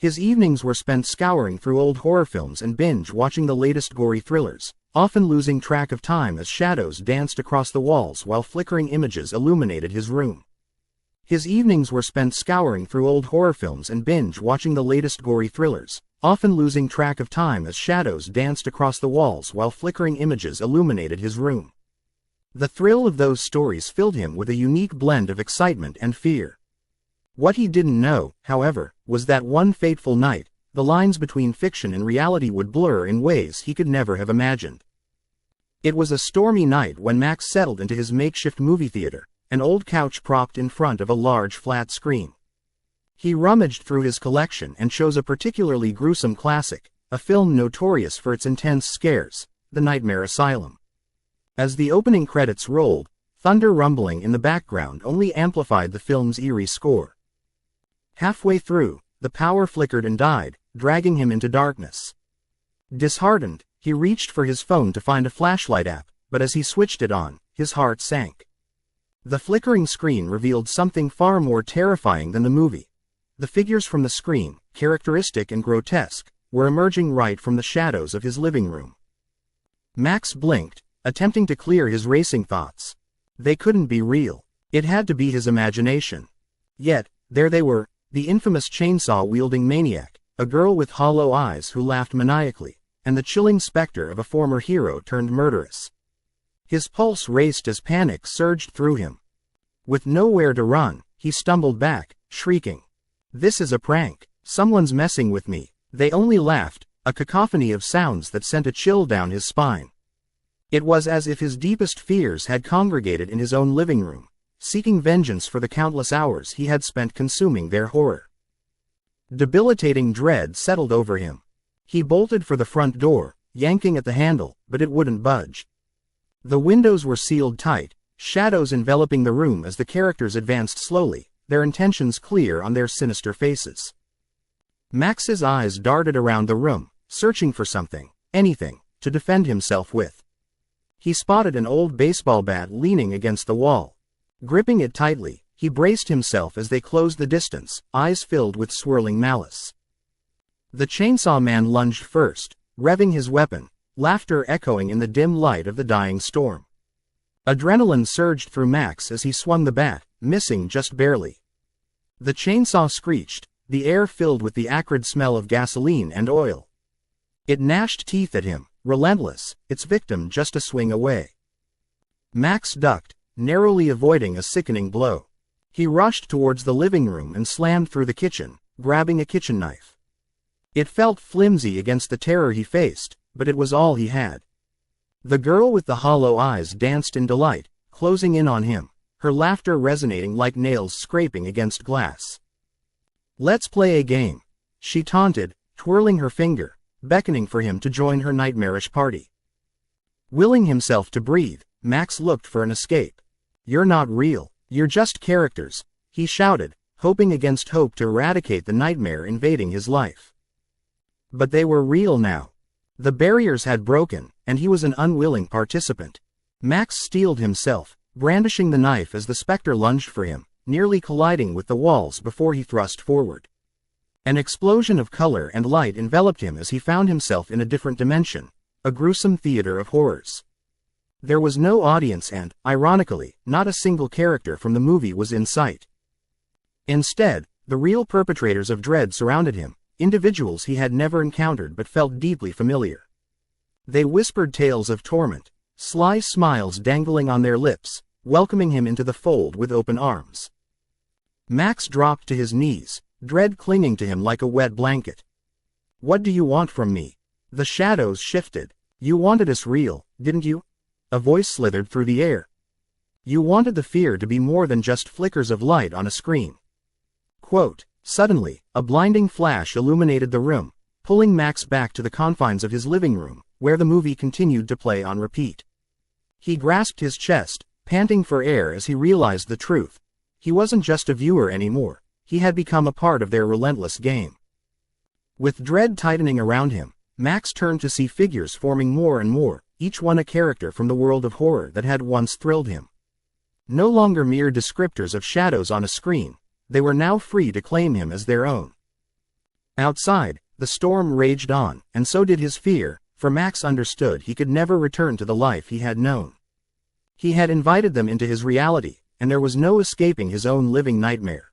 His evenings were spent scouring through old horror films and binge-watching the latest gory thrillers, often losing track of time as shadows danced across the walls while flickering images illuminated his room. His evenings were spent scouring through old horror films and binge-watching the latest gory thrillers, often losing track of time as shadows danced across the walls while flickering images illuminated his room. The thrill of those stories filled him with a unique blend of excitement and fear. What he didn't know, however, was that one fateful night, the lines between fiction and reality would blur in ways he could never have imagined. It was a stormy night when Max settled into his makeshift movie theater, an old couch propped in front of a large flat screen. He rummaged through his collection and chose a particularly gruesome classic, a film notorious for its intense scares, The Nightmare Asylum. As the opening credits rolled, thunder rumbling in the background only amplified the film's eerie score. Halfway through, the power flickered and died, dragging him into darkness. Disheartened, he reached for his phone to find a flashlight app, but as he switched it on, his heart sank. The flickering screen revealed something far more terrifying than the movie. The figures from the screen, characteristic and grotesque, were emerging right from the shadows of his living room. Max blinked, attempting to clear his racing thoughts. They couldn't be real. It had to be his imagination. Yet, there they were, the infamous chainsaw-wielding maniac, a girl with hollow eyes who laughed maniacally, and the chilling specter of a former hero turned murderous. His pulse raced as panic surged through him. With nowhere to run, he stumbled back, shrieking, "This is a prank! Someone's messing with me!" They only laughed, a cacophony of sounds that sent a chill down his spine. It was as if his deepest fears had congregated in his own living room, seeking vengeance for the countless hours he had spent consuming their horror. Debilitating dread settled over him. He bolted for the front door, yanking at the handle, but it wouldn't budge. The windows were sealed tight, shadows enveloping the room as the characters advanced slowly, their intentions clear on their sinister faces. Max's eyes darted around the room, searching for something, anything, to defend himself with. He spotted an old baseball bat leaning against the wall. Gripping it tightly, he braced himself as they closed the distance, eyes filled with swirling malice. The chainsaw man lunged first, revving his weapon, laughter echoing in the dim light of the dying storm. Adrenaline surged through Max as he swung the bat, missing just barely. The chainsaw screeched, the air filled with the acrid smell of gasoline and oil. It gnashed teeth at him, relentless, its victim just a swing away. Max ducked, narrowly avoiding a sickening blow. He rushed towards the living room and slammed through the kitchen, grabbing a kitchen knife. It felt flimsy against the terror he faced, but it was all he had. The girl with the hollow eyes danced in delight, closing in on him, her laughter resonating like nails scraping against glass. "Let's play a game," she taunted, twirling her finger, beckoning for him to join her nightmarish party. Willing himself to breathe, Max looked for an escape. "You're not real, you're just characters," he shouted, hoping against hope to eradicate the nightmare invading his life. But they were real now. The barriers had broken, and he was an unwilling participant. Max steeled himself, brandishing the knife as the specter lunged for him, nearly colliding with the walls before he thrust forward. An explosion of color and light enveloped him as he found himself in a different dimension, a gruesome theater of horrors. There was no audience and, ironically, not a single character from the movie was in sight. Instead, the real perpetrators of dread surrounded him, individuals he had never encountered but felt deeply familiar. They whispered tales of torment, sly smiles dangling on their lips, welcoming him into the fold with open arms. Max dropped to his knees, dread clinging to him like a wet blanket. "What do you want from me?" The shadows shifted. "You wanted us real, didn't you?" A voice slithered through the air. "You wanted the fear to be more than just flickers of light on a screen." Quote, suddenly, a blinding flash illuminated the room, pulling Max back to the confines of his living room, where the movie continued to play on repeat. He grasped his chest, panting for air as he realized the truth. He wasn't just a viewer anymore, he had become a part of their relentless game. With dread tightening around him, Max turned to see figures forming more and more, each one a character from the world of horror that had once thrilled him. No longer mere descriptors of shadows on a screen, they were now free to claim him as their own. Outside, the storm raged on, and so did his fear, for Max understood he could never return to the life he had known. He had invited them into his reality, and there was no escaping his own living nightmare.